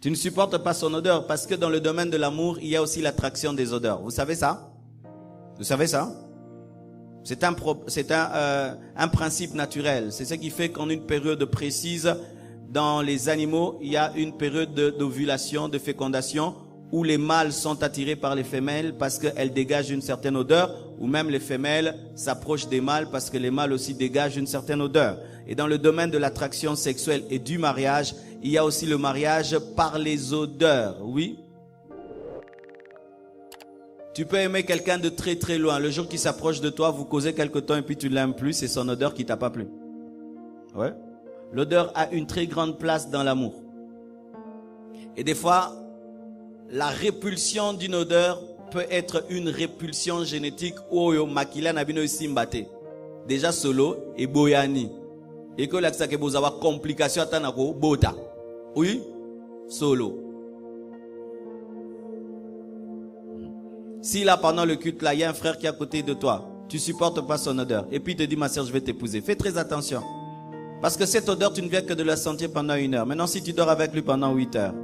Tu ne supportes pas son odeur parce que dans le domaine de l'amour, il y a aussi l'attraction des odeurs. Vous savez ça? Vous savez ça? C'est un principe naturel. C'est ce qui fait qu'en une période précise, dans les animaux, il y a une période d'ovulation, de fécondation, où les mâles sont attirés par les femelles parce qu'elles dégagent une certaine odeur, ou même les femelles s'approchent des mâles parce que les mâles aussi dégagent une certaine odeur. Et dans le domaine de l'attraction sexuelle et du mariage, il y a aussi le mariage par les odeurs, oui. Tu peux aimer quelqu'un de très très loin. Le jour qu'il s'approche de toi, vous causez quelque temps et puis tu ne l'aimes plus, c'est son odeur qui t'a pas plu. Ouais. L'odeur a une très grande place dans l'amour. Et des fois, la répulsion d'une odeur peut être une répulsion génétique. Oyo makila na bino isimbate. Déjà solo et boyani. Et que l'accès que vous avez complication atanako bota. Oui, solo. Si là pendant le culte là, il y a un frère qui est à côté de toi, tu supportes pas son odeur et puis il te dit ma soeur, je vais t'épouser. Fais très attention. Parce que cette odeur, tu ne viens que de la sentir pendant 1 heure. Maintenant, si tu dors avec lui pendant 8 heures.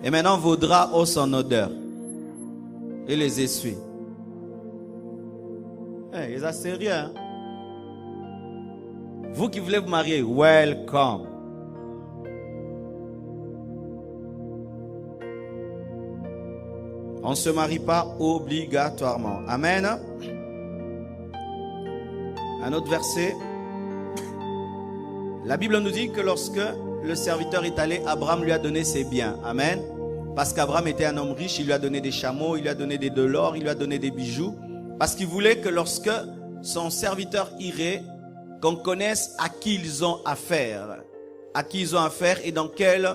Et maintenant, vos draps ont son odeur. Et les essuie. Hey, ça c'est rien. Vous qui voulez vous marier, welcome. On ne se marie pas obligatoirement. Amen. Un autre verset. La Bible nous dit que lorsque le serviteur est allé, Abraham lui a donné ses biens. Amen. Parce qu'Abraham était un homme riche, il lui a donné des chameaux, il lui a donné de l'or, il lui a donné des bijoux. Parce qu'il voulait que lorsque son serviteur irait, qu'on connaisse à qui ils ont affaire. À qui ils ont affaire et dans quelles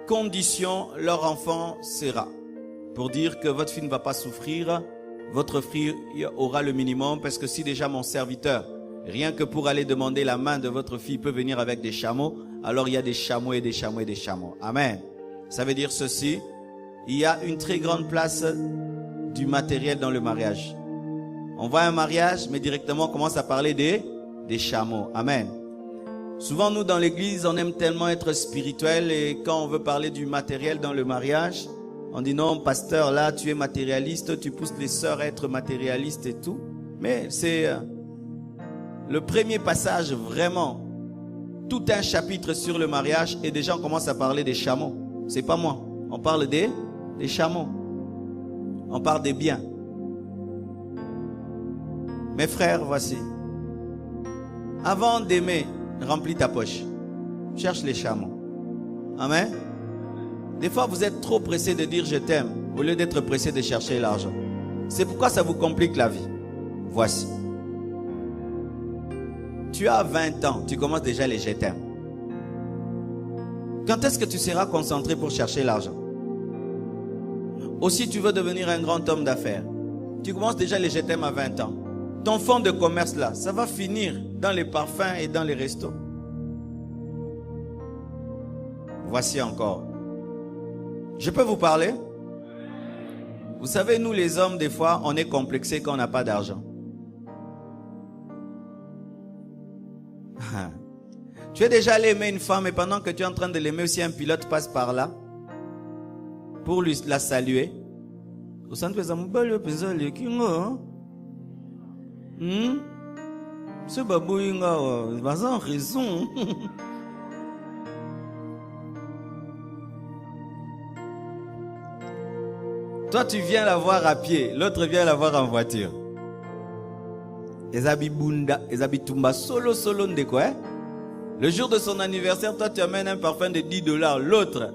conditions leur enfant sera. Pour dire que votre fille ne va pas souffrir, votre fille aura le minimum, parce que si déjà mon serviteur, rien que pour aller demander la main de votre fille, peut venir avec des chameaux, alors il y a des chameaux et des chameaux et des chameaux. Amen. Ça veut dire ceci, il y a une très grande place du matériel dans le mariage. On voit un mariage, mais directement on commence à parler des chameaux. Amen. Souvent nous dans l'église, on aime tellement être spirituel et quand on veut parler du matériel dans le mariage, on dit non, pasteur, là, tu es matérialiste, tu pousses les sœurs à être matérialistes et tout. Mais c'est le premier passage, vraiment, tout un chapitre sur le mariage et déjà on commence à parler des chameaux. C'est pas moi. On parle des chameaux. On parle des biens. Mes frères, voici. Avant d'aimer, remplis ta poche. Cherche les chameaux. Amen. Des fois, vous êtes trop pressé de dire je t'aime au lieu d'être pressé de chercher l'argent. C'est pourquoi ça vous complique la vie. Voici. Tu as 20 ans, tu commences déjà les je t'aime. Quand est-ce que tu seras concentré pour chercher l'argent? Aussi, tu veux devenir un grand homme d'affaires. Tu commences déjà les je t'aime à 20 ans. Ton fonds de commerce là, ça va finir dans les parfums et dans les restos. Voici encore. Je peux vous parler? Vous savez, nous les hommes, des fois, on est complexés quand on n'a pas d'argent. Tu es déjà allé aimer une femme et pendant que tu es en train de l'aimer aussi, un pilote passe par là pour lui la saluer. Ce babou, il a raison. Toi, tu viens la voir à pied, l'autre vient la voir en voiture. Ezabitumba solo de quoi? Le jour de son anniversaire, toi, tu amènes un parfum de $10. L'autre,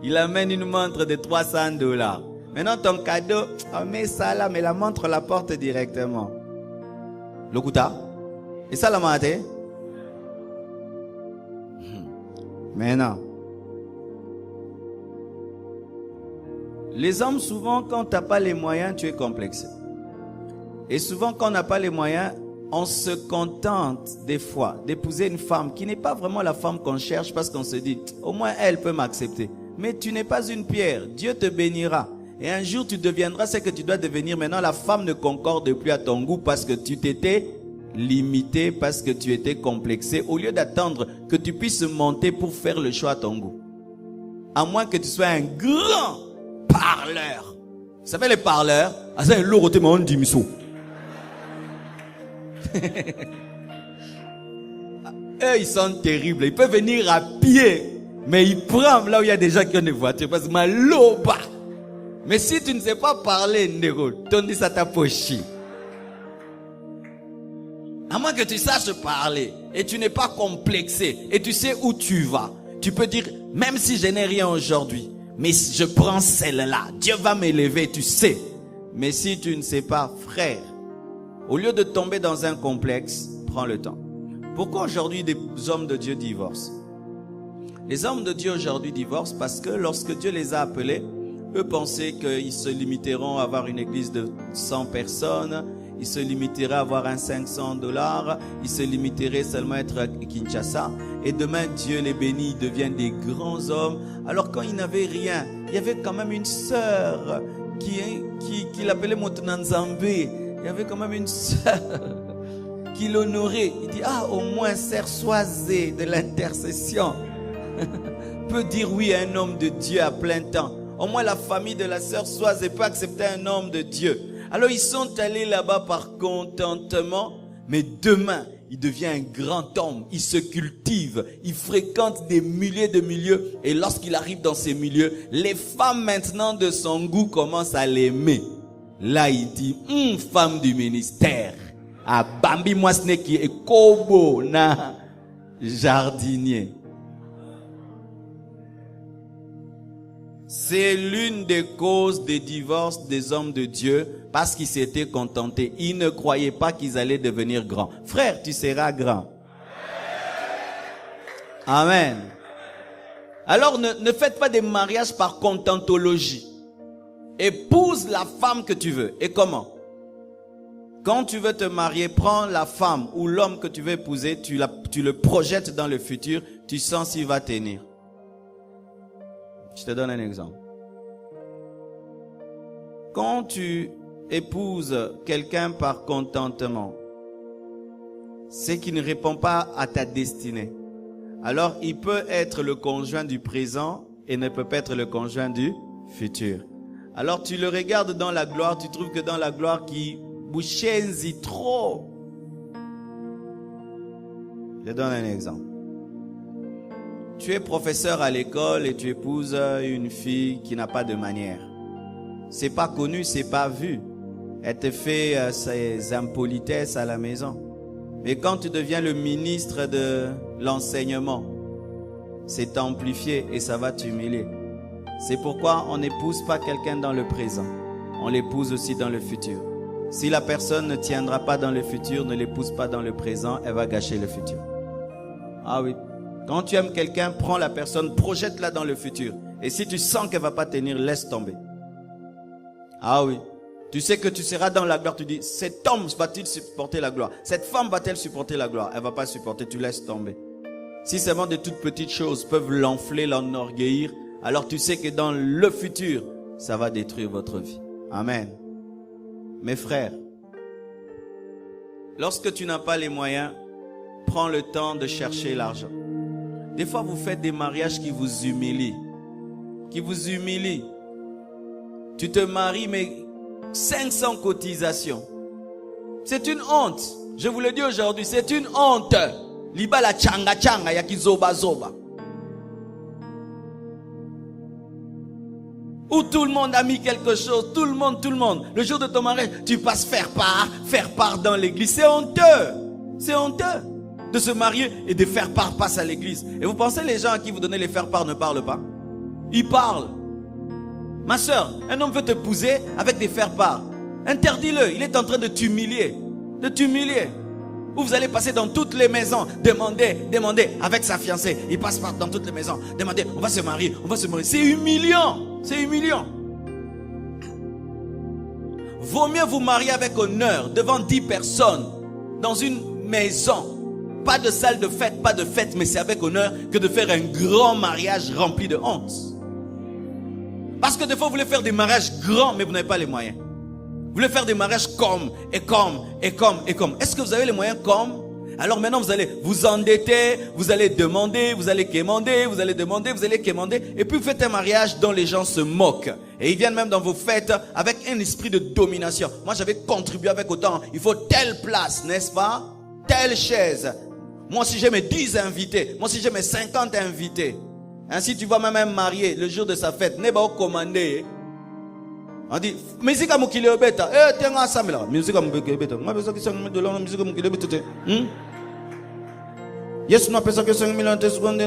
il amène une montre de $300. Maintenant, ton cadeau, on met ça là, mais la montre la porte directement. Lokuta? Et ça, la mate? Maintenant. Les hommes, souvent, quand tu n'as pas les moyens, tu es complexé. Et souvent, quand on n'a pas les moyens, on se contente des fois d'épouser une femme qui n'est pas vraiment la femme qu'on cherche parce qu'on se dit, au moins elle peut m'accepter. Mais tu n'es pas une pierre, Dieu te bénira. Et un jour, tu deviendras ce que tu dois devenir. Maintenant, la femme ne concorde plus à ton goût parce que tu t'étais limité, parce que tu étais complexé, au lieu d'attendre que tu puisses monter pour faire le choix à ton goût. À moins que tu sois un grand parleur. Vous savez les parleurs? Ah, c'est un lourd au monde d'imiso. Eux, ils sont terribles. Ils peuvent venir à pied. Mais ils prennent là où il y a des gens qui ont des voitures. Parce que ma loba. Mais si tu ne sais pas parler, Nero, ton dit ça t'a poché. À moins que tu saches parler. Et tu n'es pas complexé. Et tu sais où tu vas. Tu peux dire, même si je n'ai rien aujourd'hui, mais je prends celle-là. Dieu va m'élever, tu sais. Mais si tu ne sais pas, frère, au lieu de tomber dans un complexe, prends le temps. Pourquoi aujourd'hui des hommes de Dieu divorcent? Les hommes de Dieu aujourd'hui divorcent parce que lorsque Dieu les a appelés, eux pensaient qu'ils se limiteront à avoir une église de 100 personnes, ils se limiteraient à avoir un $500, ils se limiteraient seulement à être à Kinshasa. Et demain, Dieu les bénit, ils deviennent des grands hommes. Alors quand ils n'avaient rien, il y avait quand même une sœur qui l'appelait Montenanzambe. Il y avait quand même une sœur qui l'honorait. Il dit, ah, au moins, sœur Soisé de l'intercession peut dire oui à un homme de Dieu à plein temps. Au moins, la famille de la sœur Soisé peut accepter un homme de Dieu. Alors, ils sont allés là-bas par contentement. Mais demain, il devient un grand homme. Il se cultive. Il fréquente des milliers de milieux. Et lorsqu'il arrive dans ces milieux, les femmes maintenant de son goût commencent à l'aimer. Là, il dit, femme du ministère. Ah, Bambi Mwasneki et Kobo na jardinier. C'est l'une des causes des divorces des hommes de Dieu parce qu'ils s'étaient contentés. Ils ne croyaient pas qu'ils allaient devenir grands. Frère, tu seras grand. Amen. Alors ne faites pas des mariages par contentologie. Épouse la femme que tu veux. Et comment? Quand tu veux te marier, prends la femme ou l'homme que tu veux épouser, tu le projettes dans le futur, tu sens s'il va tenir. Je te donne un exemple. Quand tu épouses quelqu'un par contentement, c'est qu'il ne répond pas à ta destinée. Alors, il peut être le conjoint du présent et ne peut pas être le conjoint du futur. Alors, tu le regardes dans la gloire, tu trouves que dans la gloire qui bouchenzi trop. Je donne un exemple. Tu es professeur à l'école et tu épouses une fille qui n'a pas de manière. C'est pas connu, c'est pas vu. Elle te fait ses impolitesses à la maison. Mais quand tu deviens le ministre de l'enseignement, c'est amplifié et ça va t'humilier. C'est pourquoi on n'épouse pas quelqu'un dans le présent. On l'épouse aussi dans le futur. Si la personne ne tiendra pas dans le futur, ne l'épouse pas dans le présent, elle va gâcher le futur. Ah oui. Quand tu aimes quelqu'un, prends la personne, projette-la dans le futur. Et si tu sens qu'elle ne va pas tenir, laisse tomber. Ah oui. Tu sais que tu seras dans la gloire. Tu dis, cet homme va-t-il supporter la gloire? Cette femme va-t-elle supporter la gloire? Elle ne va pas supporter, tu laisses tomber. Si seulement de toutes petites choses peuvent l'enfler, l'enorgueillir, alors tu sais que dans le futur, ça va détruire votre vie. Amen. Mes frères, lorsque tu n'as pas les moyens, prends le temps de chercher l'argent. Des fois, vous faites des mariages qui vous humilient. Qui vous humilient. Tu te maries, mais 500 cotisations. C'est une honte. Je vous le dis aujourd'hui, c'est une honte. Liba la changa changa yaki zoba zoba. Où tout le monde a mis quelque chose, tout le monde. Le jour de ton mariage, tu passes faire part dans l'église. C'est honteux. C'est honteux de se marier et de faire part passe à l'église. Et vous pensez les gens à qui vous donnez les faire part ne parlent pas? Ils parlent. Ma soeur, un homme veut t'épouser avec des faire part. Interdis-le, il est en train de t'humilier. De t'humilier. Ou vous allez passer dans toutes les maisons, demander avec sa fiancée. Il passe dans toutes les maisons, demander, on va se marier. C'est humiliant. C'est humiliant. Vaut mieux vous marier avec honneur devant 10 personnes dans une maison. Pas de salle de fête, pas de fête, mais c'est avec honneur que de faire un grand mariage rempli de honte. Parce que des fois, vous voulez faire des mariages grands, mais vous n'avez pas les moyens. Vous voulez faire des mariages comme. Est-ce que vous avez les moyens comme? Alors maintenant, vous allez vous endetter, vous allez demander, vous allez quémander, vous allez demander, vous allez quémander. Et puis vous faites un mariage dont les gens se moquent. Et ils viennent même dans vos fêtes avec un esprit de domination. Moi, j'avais contribué avec autant. Il faut telle place, n'est-ce pas? Telle chaise. Moi, si j'ai mes 10 invités, moi, si j'ai mes 50 invités. Ainsi, tu vois même un marié, le jour de sa fête, n'est pas commandé. On dit, musique à Moukile Beta. Eh, tiens, ensemble là. Musique à Moukile Beta. Moi, personne qui s'en met de l'an, musique à Moukile Beta. Yes, non, personne qui s'en met de l'an, seconde.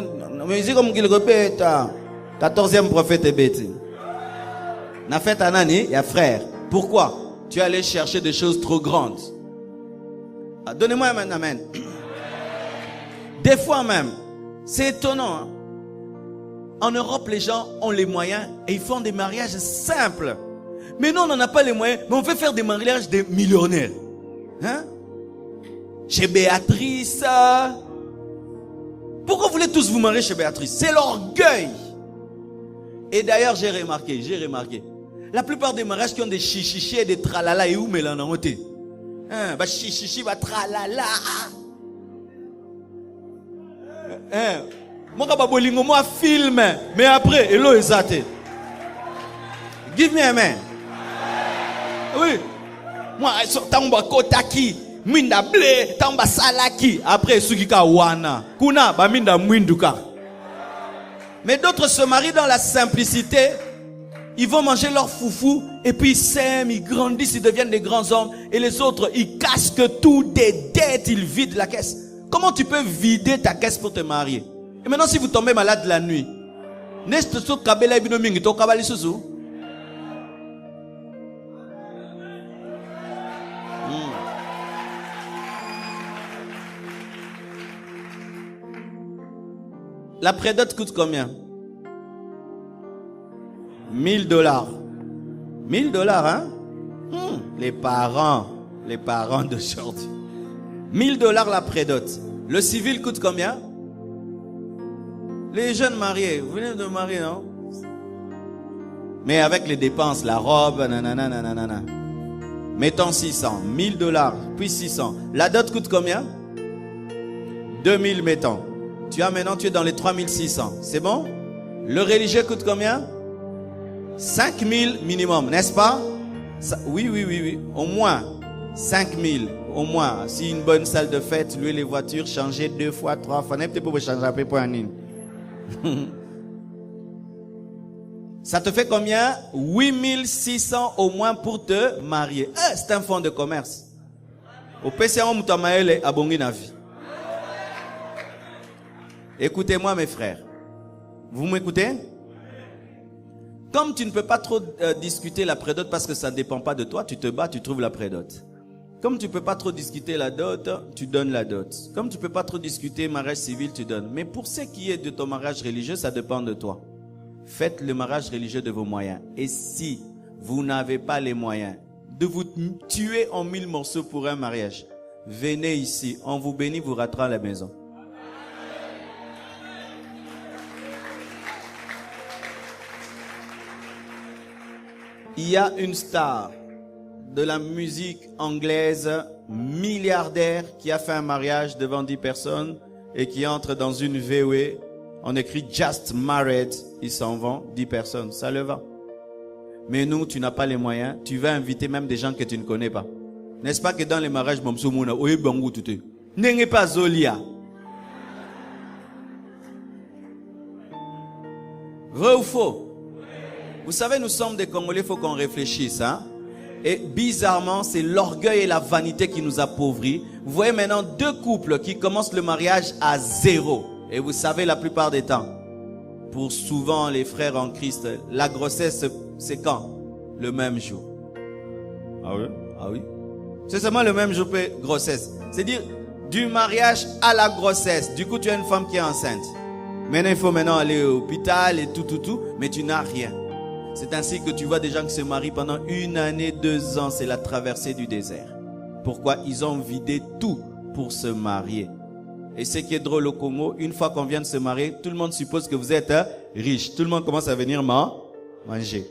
Musique à Moukile Beta. 14e prophète est bêté. Na fête à Nani, il y a frère. Pourquoi? Tu es allé chercher des choses trop grandes. Ah, donnez-moi un amen. Des fois même, c'est étonnant. Hein? En Europe, les gens ont les moyens et ils font des mariages simples. Mais nous, on n'en a pas les moyens, mais on veut faire des mariages de millionnaires. Hein? Chez Béatrice. Pourquoi vous voulez tous vous marier chez Béatrice? C'est l'orgueil. Et d'ailleurs, j'ai remarqué. La plupart des mariages qui ont des chichichis et des tralala et où mélananoté. Hein? Bah chichichi, bah tralala. Hein? Moi, je filme, mais après, hello, exacté. Give me a man. Oui. Moi, tamba kotaki, minda ble, tamba salaki. Après, sugika wana. Kuna, ba minda mwinduka. Mais d'autres se marient dans la simplicité. Ils vont manger leur foufou, et puis ils s'aiment, ils grandissent, ils deviennent des grands hommes. Et les autres, ils casquent tout des dettes, ils vident la caisse. Comment tu peux vider ta caisse pour te marier? Et maintenant, si vous tombez malade la nuit, la prédote coûte combien? $1000. $1000, hein? Les parents d'aujourd'hui. $1000 la prédote. Le civil coûte combien? Les jeunes mariés, vous venez de marier, non? Mais avec les dépenses, la robe, nanana, nanana. Mettons 600, $1000, puis 600. La dot coûte combien? 2000, mettons. Tu es dans les 3600. C'est bon? Le religieux coûte combien? 5000 minimum, n'est-ce pas? Oui. Au moins 5000. Au moins. Si une bonne salle de fête, louer les voitures, changer 2 fois, 3 fois. Peut-être pour changer un peu pour un Ça te fait combien? 8600 au moins pour te marier. C'est un fonds de commerce. Au PCA, Moutamaël à Bonginavi. Écoutez-moi mes frères. Vous m'écoutez? Comme tu ne peux pas trop discuter la prédote parce que ça ne dépend pas de toi, tu te bats, tu trouves la prédote. Comme tu ne peux pas trop discuter la dot, tu donnes la dot. Comme tu ne peux pas trop discuter mariage civil, tu donnes. Mais pour ce qui est de ton mariage religieux, ça dépend de toi. Faites le mariage religieux de vos moyens. Et si vous n'avez pas les moyens de vous tuer en 1000 morceaux pour un mariage, venez ici, on vous bénit, vous rentrez à la maison. Il y a une star de la musique anglaise, milliardaire, qui a fait un mariage devant 10 personnes et qui entre dans une VW. On écrit Just Married, ils s'en vont, 10 personnes, ça le va. Mais nous, tu n'as pas les moyens, tu vas inviter même des gens que tu ne connais pas. N'est-ce pas que dans les mariages, n'est pas Zolia. Vrai ou faux? Vous savez, nous sommes des Congolais, il faut qu'on réfléchisse. Hein? Et bizarrement, c'est l'orgueil et la vanité qui nous appauvrit. Vous voyez maintenant 2 couples qui commencent le mariage à 0. Et vous savez, la plupart des temps, pour souvent les frères en Christ, la grossesse, c'est quand? Le même jour. Ah oui? Ah oui. C'est seulement le même jour que grossesse. C'est-à-dire, du mariage à la grossesse. Du coup, tu as une femme qui est enceinte. Maintenant, il faut aller à l'hôpital et tout, mais tu n'as rien. C'est ainsi que tu vois des gens qui se marient pendant 1 année, 2 ans. C'est la traversée du désert. Pourquoi? Ils ont vidé tout pour se marier. Et ce qui est drôle au Congo, une fois qu'on vient de se marier, tout le monde suppose que vous êtes riche. Tout le monde commence à venir manger.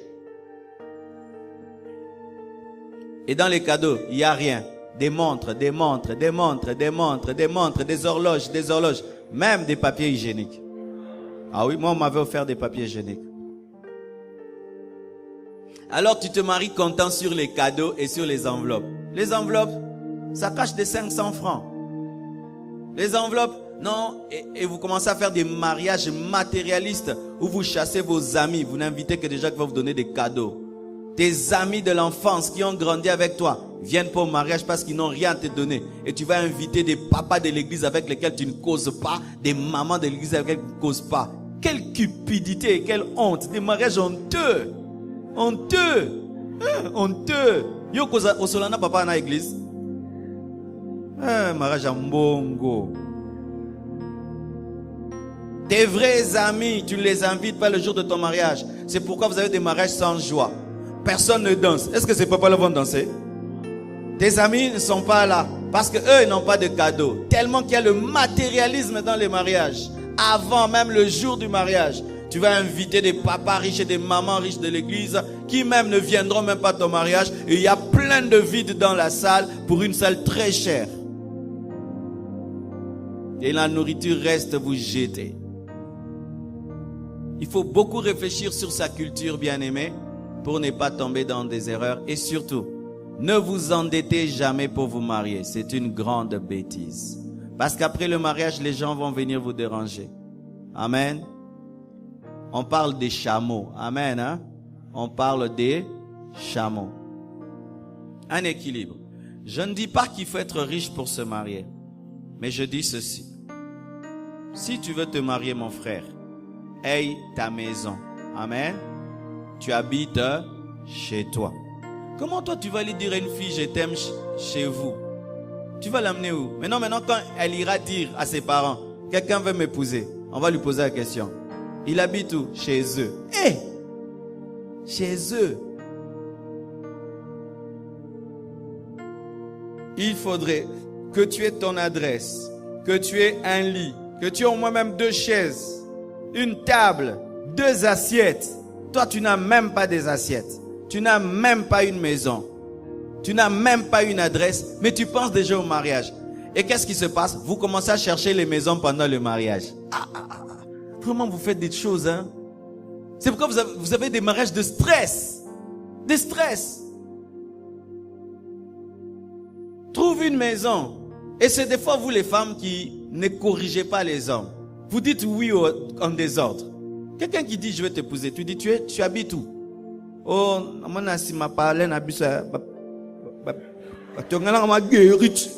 Et dans les cadeaux, il n'y a rien. Des montres, des montres, des montres, des montres, des montres, des horloges, même des papiers hygiéniques. Ah oui, moi on m'avait offert des papiers hygiéniques. Alors tu te maries content sur les cadeaux et sur les enveloppes. Les enveloppes, ça cache des 500 francs. Les enveloppes, non, et vous commencez à faire des mariages matérialistes où vous chassez vos amis. Vous n'invitez que des gens qui vont vous donner des cadeaux. Tes amis de l'enfance qui ont grandi avec toi viennent pour le mariage parce qu'ils n'ont rien à te donner. Et tu vas inviter des papas de l'église avec lesquels tu ne causes pas, des mamans de l'église avec lesquelles tu ne causes pas. Quelle cupidité, quelle honte, des mariages honteux. Honteux. Honteux. Yo koza osolana papa na église. Mariage en bongo. Tes vrais amis, tu ne les invites pas le jour de ton mariage. C'est pourquoi vous avez des mariages sans joie. Personne ne danse. Est-ce que ces papas-là vont danser? Tes amis ne sont pas là parce que eux n'ont pas de cadeaux. Tellement qu'il y a le matérialisme dans les mariages. Avant même le jour du mariage, tu vas inviter des papas riches et des mamans riches de l'église qui même ne viendront même pas à ton mariage. Et il y a plein de vide dans la salle pour une salle très chère. Et la nourriture reste vous jeter. Il faut beaucoup réfléchir sur sa culture, bien-aimée, pour ne pas tomber dans des erreurs. Et surtout, ne vous endettez jamais pour vous marier. C'est une grande bêtise. Parce qu'après le mariage, les gens vont venir vous déranger. Amen. On parle des chameaux. Amen. Hein? On parle des chameaux. Un équilibre. Je ne dis pas qu'il faut être riche pour se marier. Mais je dis ceci. Si tu veux te marier, mon frère, aie ta maison. Amen. Tu habites chez toi. Comment toi tu vas lui dire à une fille je t'aime chez vous? Tu vas l'amener où? Maintenant quand elle ira dire à ses parents quelqu'un veut m'épouser, on va lui poser la question. Il habite où? Chez eux. Chez eux. Il faudrait que tu aies ton adresse, que tu aies un lit, que tu aies au moins même 2 chaises, une table, 2 assiettes. Toi, tu n'as même pas des assiettes. Tu n'as même pas une maison. Tu n'as même pas une adresse, mais tu penses déjà au mariage. Et qu'est-ce qui se passe? Vous commencez à chercher les maisons pendant le mariage. Vraiment, vous faites des choses, hein? C'est pourquoi vous avez des mariages de stress. De stress. Trouve une maison. Et c'est des fois vous les femmes qui ne corrigez pas les hommes. Vous dites oui en désordre. Quelqu'un qui dit je vais t'épouser, tu dis tu habites où? Oh, amana si ma parle na bisa tu ngala ma guerite.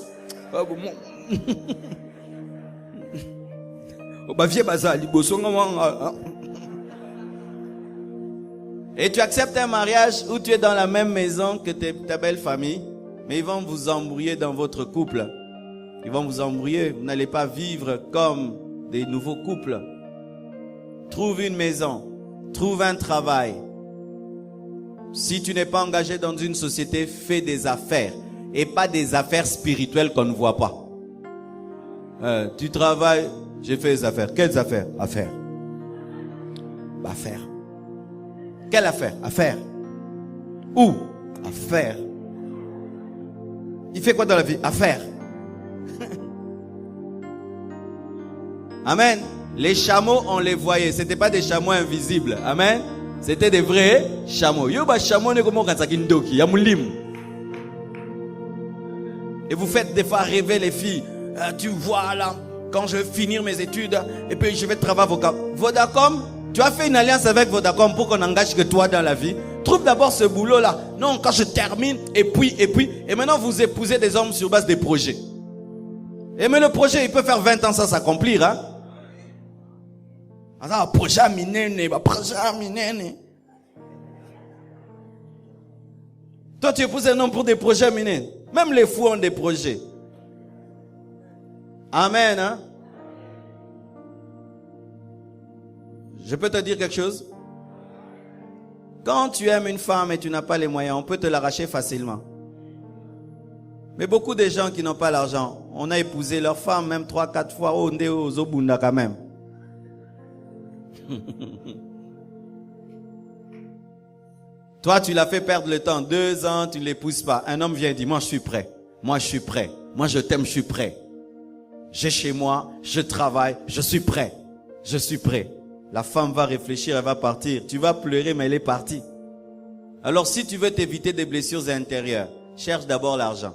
Ba vie bazali boso ngwa. Et tu acceptes un mariage où tu es dans la même maison que ta belle famille, mais ils vont vous embrouiller dans votre couple. Ils vont vous embrouiller, vous n'allez pas vivre comme des nouveaux couples. Trouve une maison, trouve un travail. Si tu n'es pas engagé dans une société, fais des affaires. Et pas des affaires spirituelles qu'on ne voit pas. Tu travailles, j'ai fait des affaires. Quelles affaires? Affaires. Affaires. Quelle affaire? Affaires. Où? Affaires. Il fait quoi dans la vie? Affaires. Amen. Les chameaux, on les voyait. C'était pas des chameaux invisibles. Amen. C'était des vrais chameaux. Et vous faites des fois rêver les filles. Tu vois là, quand je vais finir mes études, et puis je vais travailler Vodacom. Vodacom, tu as fait une alliance avec Vodacom pour qu'on n'engage que toi dans la vie. Trouve d'abord ce boulot là. Non, quand je termine, et maintenant vous épousez des hommes sur base des projets. Et mais le projet, il peut faire 20 ans sans s'accomplir, hein. Projet minene. Toi, tu épouses un homme pour des projets minés. Même les fous ont des projets. Amen, hein? Je peux te dire quelque chose? Quand tu aimes une femme et tu n'as pas les moyens, on peut te l'arracher facilement. Mais beaucoup de gens qui n'ont pas l'argent, on a épousé leur femme même 3-4 fois au Zobunda quand même. Toi, tu l'as fait perdre le temps. 2 ans, tu ne l'épouses pas. Un homme vient et dit, moi, je suis prêt. Moi, je suis prêt. Moi, je t'aime, je suis prêt. J'ai chez moi, je travaille, je suis prêt. Je suis prêt. La femme va réfléchir, elle va partir. Tu vas pleurer, mais elle est partie. Alors, si tu veux t'éviter des blessures intérieures, cherche d'abord l'argent.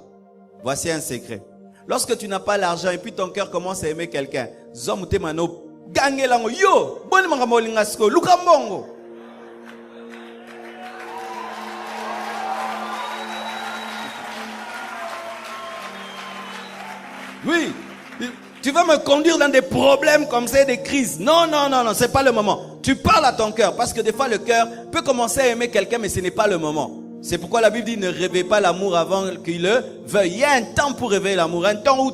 Voici un secret. Lorsque tu n'as pas l'argent et puis ton cœur commence à aimer quelqu'un, oui, tu vas me conduire dans des problèmes comme ça, des crises. Non, c'est pas le moment. Tu parles à ton cœur parce que des fois le cœur peut commencer à aimer quelqu'un mais ce n'est pas le moment. C'est pourquoi la Bible dit ne réveille pas l'amour avant qu'il le veuille. Il y a un temps pour réveiller l'amour, un temps où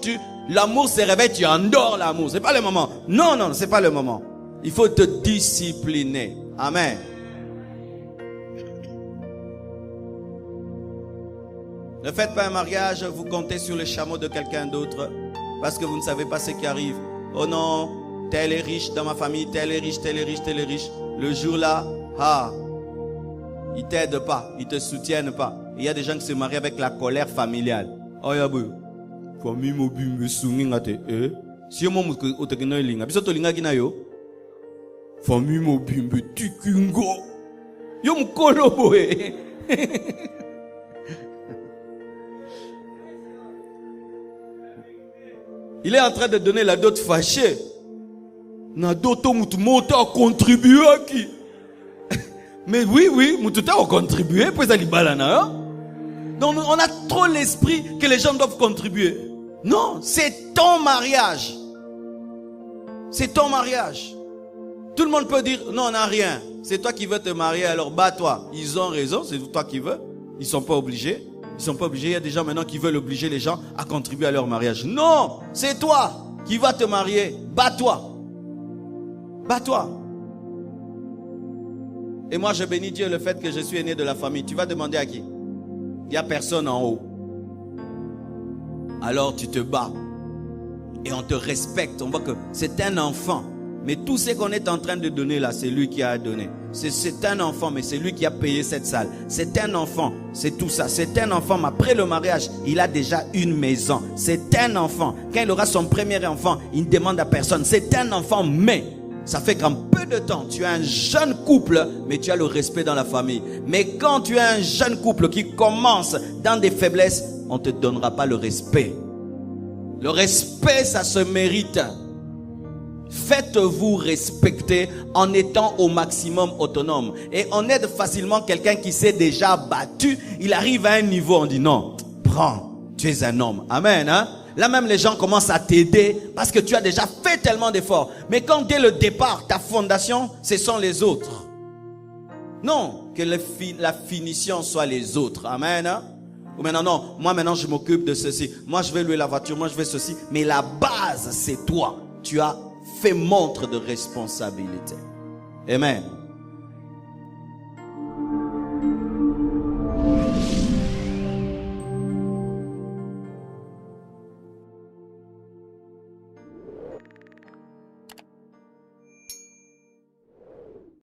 l'amour se réveille, tu endors l'amour. C'est pas le moment. Non, c'est pas le moment. Il faut te discipliner. Amen. Ne faites pas un mariage, vous comptez sur le chameau de quelqu'un d'autre parce que vous ne savez pas ce qui arrive. Oh non, tel est riche dans ma famille, tel est riche, tel est riche, tel est riche. Le jour-là, ils t'aident pas, ils te soutiennent pas. Il y a des gens qui se marient avec la colère familiale. Oh yabou, famille mobi me sunginga te si mo mo te kino linga, biso to linga kina yo. Famille mobi me tukungo. Yo mkolo boy. Il est en train de donner la dot fâchée. Na doto mutumoto a contribué à qui? Mais oui, mututa a contribué pour ça libalana. Donc on a trop l'esprit que les gens doivent contribuer. Non, c'est ton mariage. C'est ton mariage. Tout le monde peut dire non, on n'a rien. C'est toi qui veux te marier, alors bats-toi. Ils ont raison, c'est toi qui veux. Ils sont pas obligés. Ils sont pas obligés. Il y a des gens maintenant qui veulent obliger les gens à contribuer à leur mariage. Non, c'est toi qui vas te marier. Bats-toi. Bats-toi. Et moi, je bénis Dieu le fait que je suis né de la famille. Tu vas demander à qui? Il n'y a personne en haut. Alors tu te bats. Et on te respecte. On voit que c'est un enfant. Mais tout ce qu'on est en train de donner là, c'est lui qui a donné. C'est un enfant, mais c'est lui qui a payé cette salle. C'est un enfant, c'est tout ça. C'est un enfant, mais après le mariage, il a déjà une maison. C'est un enfant. Quand il aura son premier enfant, il ne demande à personne. C'est un enfant, mais ça fait qu'en peu de temps, tu as un jeune couple, mais tu as le respect dans la famille. Mais quand tu as un jeune couple qui commence dans des faiblesses, on ne te donnera pas le respect. Le respect, ça se mérite. Faites-vous respecter en étant au maximum autonome. Et on aide facilement quelqu'un qui s'est déjà battu. Il arrive à un niveau, on dit non, prends, tu es un homme. Amen. Hein? Là même les gens commencent à t'aider parce que tu as déjà fait tellement d'efforts. Mais quand dès le départ, ta fondation, ce sont les autres. Non, que la finition soit les autres. Amen. Hein? Ou maintenant, non, moi maintenant je m'occupe de ceci. Moi je vais louer la voiture, moi je vais ceci. Mais la base, c'est toi. Tu as fait montre de responsabilité. Amen.